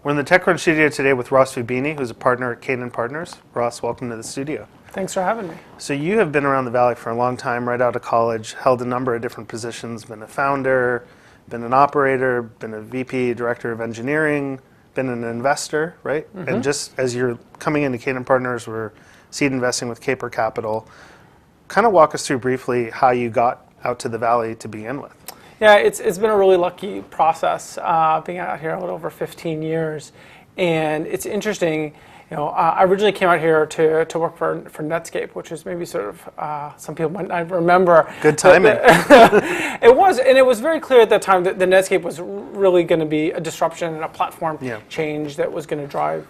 We're in the TechCrunch studio today with Ross Fubini, who's a partner at Canaan Partners. Ross, welcome to the studio. Thanks for having me. So you have been around the Valley for a long time, right out of college, held a number of different positions, been a founder, been an operator, been a VP, director of engineering, been an investor, right? Mm-hmm. And just as you're coming into Canaan Partners, we're seed investing with Caper Capital. Kind of walk us through briefly how you got out to the Valley to begin with. Yeah, it's been a really lucky process being out here a little over 15 years. And it's interesting, I originally came out here to work for Netscape, which is maybe sort of, some people might not remember. Good timing. It was, and it was very clear at that time that the Netscape was really going to be a disruption and a platform change that was going to drive,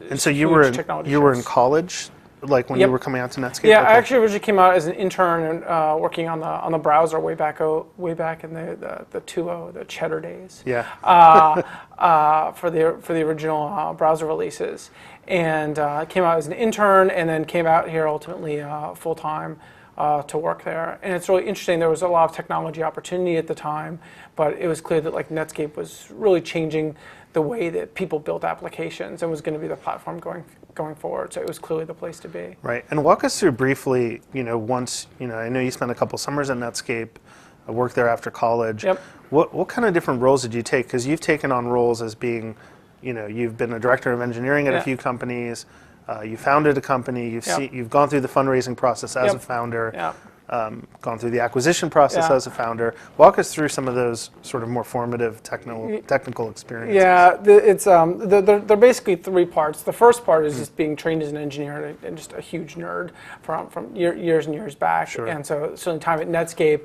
and so you were in college, like when you were coming out to Netscape? Yeah, okay. I actually originally came out as an intern and working on the browser way back in the 2.0, the Cheddar days. Yeah. For the original browser releases, and came out as an intern and then came out here ultimately full time to work there. And it's really interesting. There was a lot of technology opportunity at the time, but it was clear that Netscape was really changing the way that people built applications and was going to be the platform going forward. So it was clearly the place to be. Right. And walk us through briefly, once, I know you spent a couple summers at Netscape, worked there after college. Yep. What kind of different roles did you take? Because you've taken on roles as being, you've been a director of engineering at a few companies, you founded a company, you've gone through the fundraising process as a founder, gone through the acquisition process as a founder. Walk us through some of those sort of more formative technical experiences. Yeah, they're basically three parts. The first part is just being trained as an engineer and just a huge nerd from years and years back. Sure. And so certainly time at Netscape,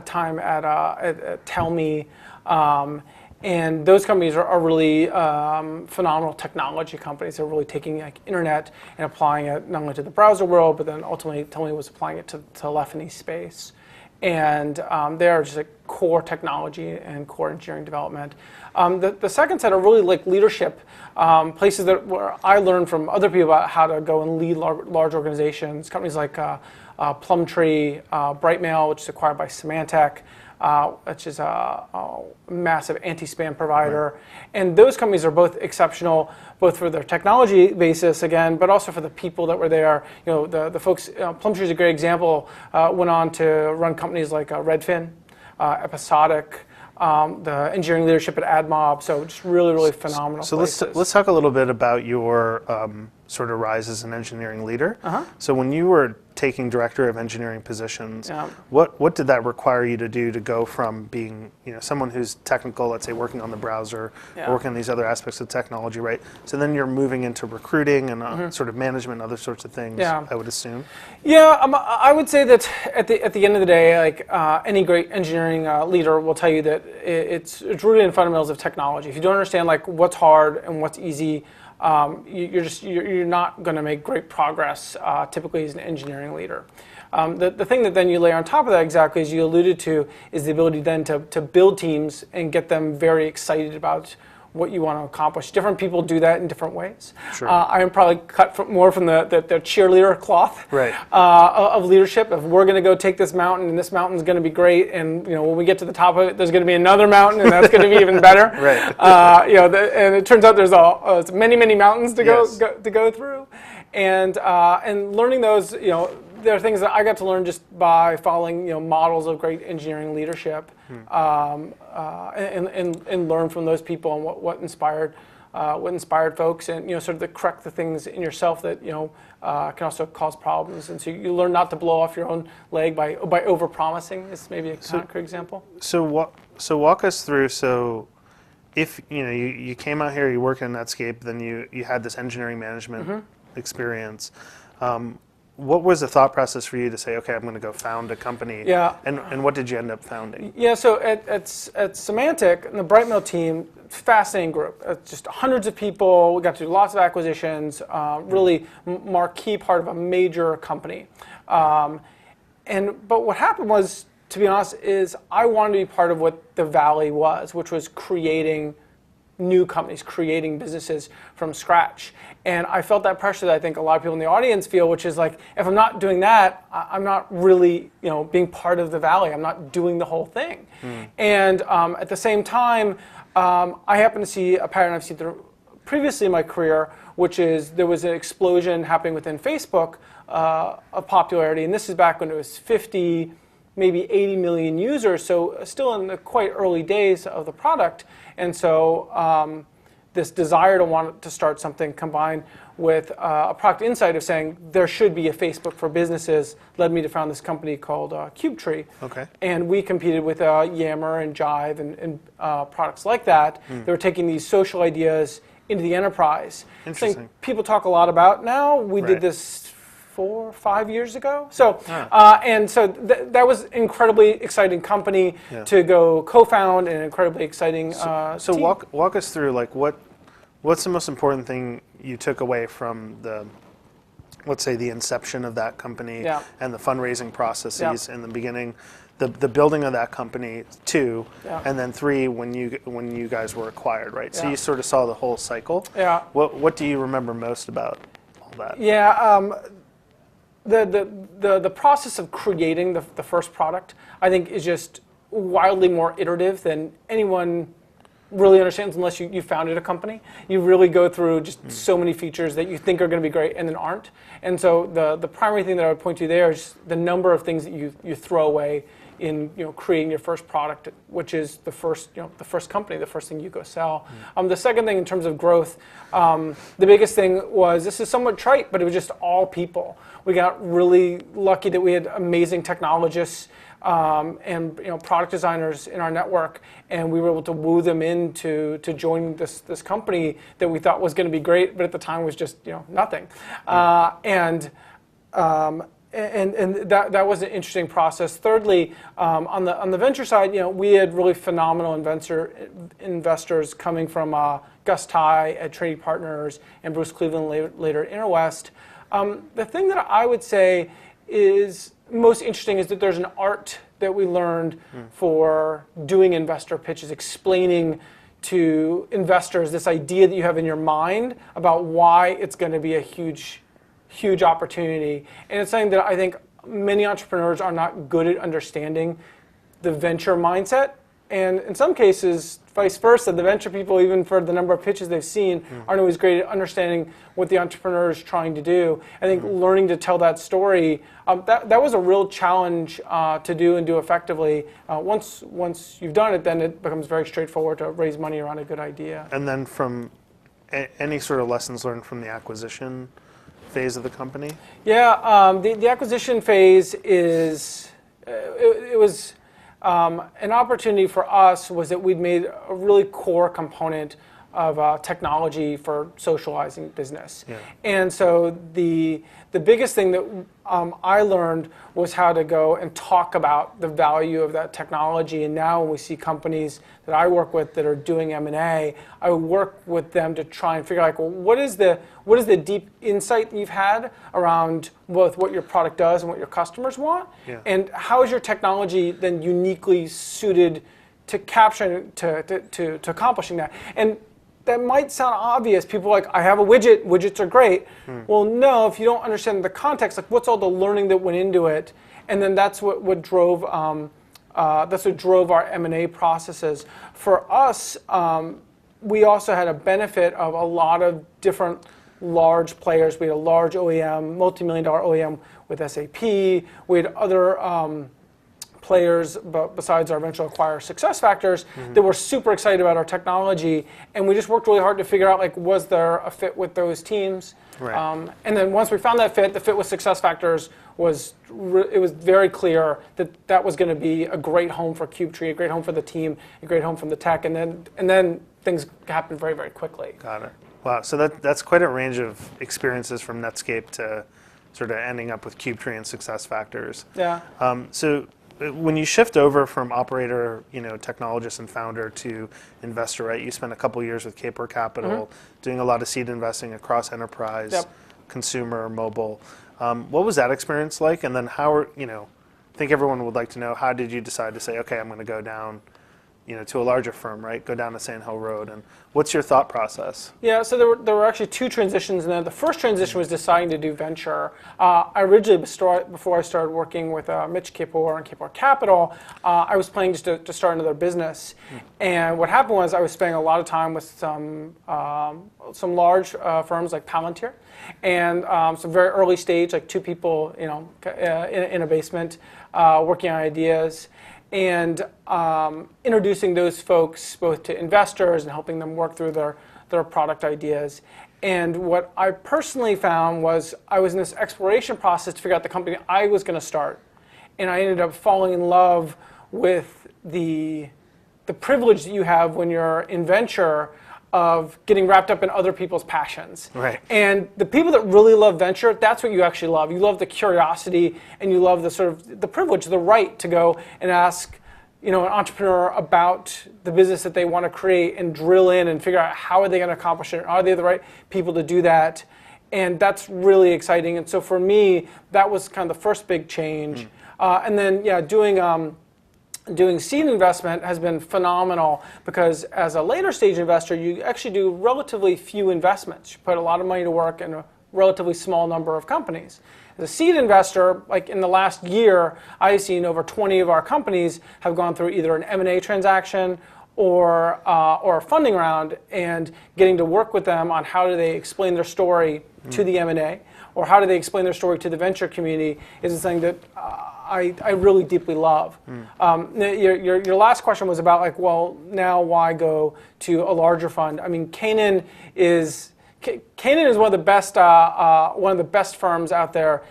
time at Tellme, and those companies are really phenomenal technology companies. They're really taking internet and applying it not only to the browser world, but then ultimately Tellme was applying it to telephony space. And they are just a core technology and core engineering development. The second set are really leadership, places where I learned from other people about how to go and lead large organizations, companies like Plumtree, Brightmail, which is acquired by Symantec, which is a massive anti-spam provider. Right. And those companies are both exceptional, both for their technology basis, again, but also for the people that were there. The folks, Plumtree is a great example, went on to run companies like Redfin, Episodic, the engineering leadership at AdMob, so just really phenomenal places. Let's talk a little bit about your sort of rise as an engineering leader. Uh-huh. So when you were taking director of engineering positions, what did that require you to do to go from being someone who's technical, let's say working on the browser, working on these other aspects of technology, right? So then you're moving into recruiting and sort of management, other sorts of things, I would assume. Yeah, I would say that at the end of the day, any great engineering leader will tell you that it's rooted in fundamentals of technology. If you don't understand what's hard and what's easy, you're not going to make great progress typically as an engineering leader. The thing that then you layer on top of that, exactly as you alluded to, is the ability then to build teams and get them very excited about what you want to accomplish. Different people do that in different ways. Sure. I am probably cut more from the cheerleader cloth of leadership. If we're going to go take this mountain, and this mountain's going to be great, and when we get to the top of it, there's going to be another mountain, and that's going to be even better. Right. And it turns out there's many mountains to go through, and learning those. There are things that I got to learn just by following models of great engineering leadership, and learn from those people and what inspired folks, and sort of to correct the things in yourself that can also cause problems. And so you learn not to blow off your own leg by overpromising. Is maybe a concrete example. So walk us through. So if you came out here, you worked in Netscape, then you had this engineering management experience. What was the thought process for you to say, okay, I'm going to go found a company? Yeah. And what did you end up founding? Yeah, so at Symantec, and the Brightmail team, fascinating group. Just hundreds of people. We got to do lots of acquisitions, really marquee part of a major company. But what happened was, to be honest, is I wanted to be part of what the Valley was, which was creating new companies, creating businesses from scratch. And I felt that pressure that I think a lot of people in the audience feel, which is if I'm not doing that, I'm not really, being part of the Valley. I'm not doing the whole thing. And at the same time, I happen to see a pattern I've seen through previously in my career, which is there was an explosion happening within Facebook of popularity, and this is back when it was 50, maybe 80 million users, so still in the quite early days of the product. And so this desire to want to start something combined with a product insight of saying there should be a Facebook for businesses led me to found this company called Cubetree. Okay. And we competed with Yammer and Jive and products like that. They were taking these social ideas into the enterprise. Interesting. Something people talk a lot about now. We Right. did this 4 or 5 years ago. So, and so that was an incredibly exciting company to go co-found, and an incredibly exciting So team. walk us through, like, what's the most important thing you took away from the, let's say, the inception of that company and the fundraising processes in the beginning, the building of that company, 2, and then 3 when you guys were acquired, right? So you sort of saw the whole cycle. Yeah. What do you remember most about all that? Yeah. The process of creating the first product, I think, is just wildly more iterative than anyone really understands unless you founded a company. You really go through just so many features that you think are going to be great and then aren't. And so the primary thing that I would point to there is the number of things that you throw away in creating your first product, which is the first company, the first thing you go sell. The second thing in terms of growth, the biggest thing was, this is somewhat trite, but it was just all people. We got really lucky that we had amazing technologists and product designers in our network, and we were able to woo them into joining this company that we thought was going to be great, but at the time was just nothing. And that was an interesting process. Thirdly, on the venture side, we had really phenomenal investors coming from Gus Ty at Canaan Partners and Bruce Cleveland later at Interwest. The thing that I would say is most interesting is that there's an art that we learned for doing investor pitches, explaining to investors this idea that you have in your mind about why it's going to be a huge opportunity. And it's something that I think many entrepreneurs are not good at understanding the venture mindset. And in some cases, vice versa, the venture people, even for the number of pitches they've seen, aren't always great at understanding what the entrepreneur is trying to do. I think learning to tell that story, that was a real challenge to do and do effectively. Once you've done it, then it becomes very straightforward to raise money around a good idea. And then from any sort of lessons learned from the acquisition phase of the company? Yeah, the acquisition phase is, it was an opportunity for us was that we'd made a really core component of technology for socializing business. Yeah. And so the biggest thing that I learned was how to go and talk about the value of that technology. And now when we see companies that I work with that are doing M&A, I would work with them to try and figure out, well, what is the deep insight you've had around both what your product does and what your customers want? Yeah. And how is your technology then uniquely suited to capturing, to accomplishing that? And that might sound obvious. People are like, I have a widget, widgets are great. Well, no, if you don't understand the context, like what's all the learning that went into it, and then that's what drove our M&A processes. For us, we also had a benefit of a lot of different large players. We had a large OEM, multi-million-dollar OEM with SAP. We had other players, but besides our eventual acquirer SuccessFactors, that were super excited about our technology, and we just worked really hard to figure out, like, was there a fit with those teams? Right. And then once we found that fit, the fit with SuccessFactors was very clear that was going to be a great home for Cubetree, a great home for the team, a great home from the tech, and then things happened very, very quickly. Got it. Wow. So that's quite a range of experiences from Netscape to sort of ending up with Cubetree and SuccessFactors. Yeah. So when you shift over from operator, technologist and founder to investor, right? You spent a couple years with Caper Capital, doing a lot of seed investing across enterprise, consumer, mobile. What was that experience like? And then I think everyone would like to know, how did you decide to say, okay, I'm going to go down to a larger firm, right? Go down the Sand Hill Road. And what's your thought process? Yeah, so there were actually two transitions, and then the first transition was deciding to do venture. I originally, before I started working with Mitch Kapor and Kapor Capital, I was planning just to start another business. And what happened was I was spending a lot of time with some large firms like Palantir, and some very early stage, like 2 people, in a basement, working on ideas. And introducing those folks both to investors and helping them work through their product ideas. And what I personally found was I was in this exploration process to figure out the company I was going to start. And I ended up falling in love with the privilege that you have when you're in venture of getting wrapped up in other people's passions. Right. And the people that really love venture, that's what you actually love. You love the curiosity, and you love the sort of the privilege, the right to go and ask, an entrepreneur about the business that they want to create and drill in and figure out how are they going to accomplish it. Are they the right people to do that? And that's really exciting. And so for me, that was kind of the first big change. And then, doing seed investment has been phenomenal because as a later stage investor, you actually do relatively few investments. You put a lot of money to work in a relatively small number of companies. As a seed investor, like in the last year, I've seen over 20 of our companies have gone through either an M&A transaction or a funding round, and getting to work with them on how do they explain their story to the M&A, or how do they explain their story to the venture community is something that I really deeply love. Your last question was about now why go to a larger fund? I mean, Canaan is one of the best firms out there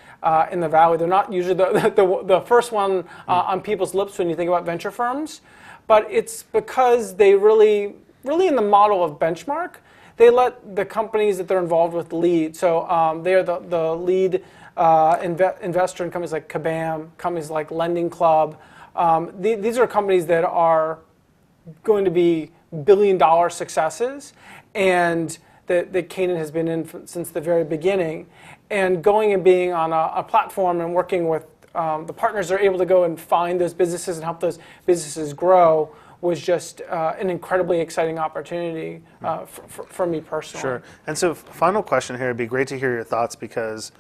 in the Valley. They're not usually the first one on people's lips when you think about venture firms, but it's because they really in the model of benchmark, they let the companies that they're involved with lead. So they are the lead investor in companies like Kabam, companies like Lending Club. These are companies that are going to be billion-dollar successes, and that Canaan has been in since the very beginning. And going and being on a platform and working with the partners that are able to go and find those businesses and help those businesses grow was just an incredibly exciting opportunity for me personally. Sure. And so final question here, it'd be great to hear your thoughts because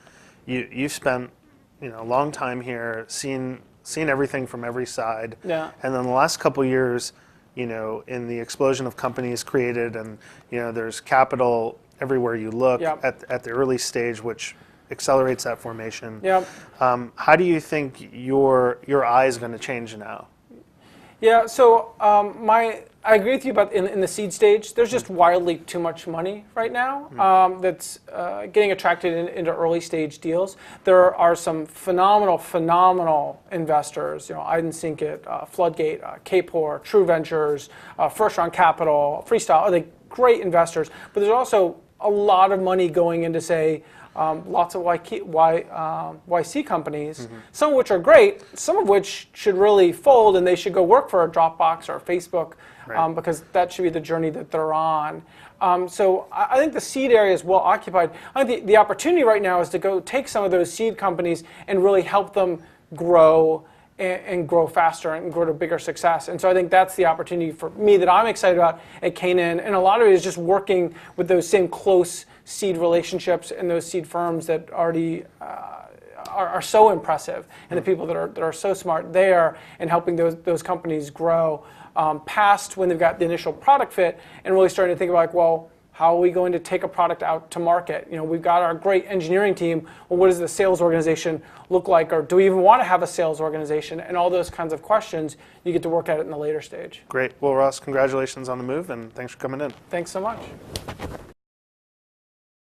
you've spent a long time here, seen everything from every side. Yeah. And then the last couple years, in the explosion of companies created, and there's capital everywhere you look. Yep. at the early stage, which accelerates that formation. Yep. How do you think your eye is going to change now? Yeah, so I agree with you about in the seed stage, there's just wildly too much money right now that's getting attracted into early stage deals. There are some phenomenal investors, Iden Sinkit, Floodgate, Kapor, True Ventures, First Round Capital, Freestyle, are they great investors, but there's also a lot of money going into, say, lots of YC companies, some of which are great, some of which should really fold and they should go work for a Dropbox or a Facebook, right. Because that should be the journey that they're on. So I think the seed area is well occupied. I think the opportunity right now is to go take some of those seed companies and really help them grow and grow faster and grow to bigger success. And so I think that's the opportunity for me that I'm excited about at Canaan. And a lot of it is just working with those same close seed relationships and those seed firms that already are so impressive, and the people that are so smart there, and helping those companies grow past when they've got the initial product fit, and really starting to think about, how are we going to take a product out to market? We've got our great engineering team. Well, what does the sales organization look like? Or do we even want to have a sales organization? And all those kinds of questions, you get to work at it in the later stage. Great. Well, Ross, congratulations on the move, and thanks for coming in. Thanks so much.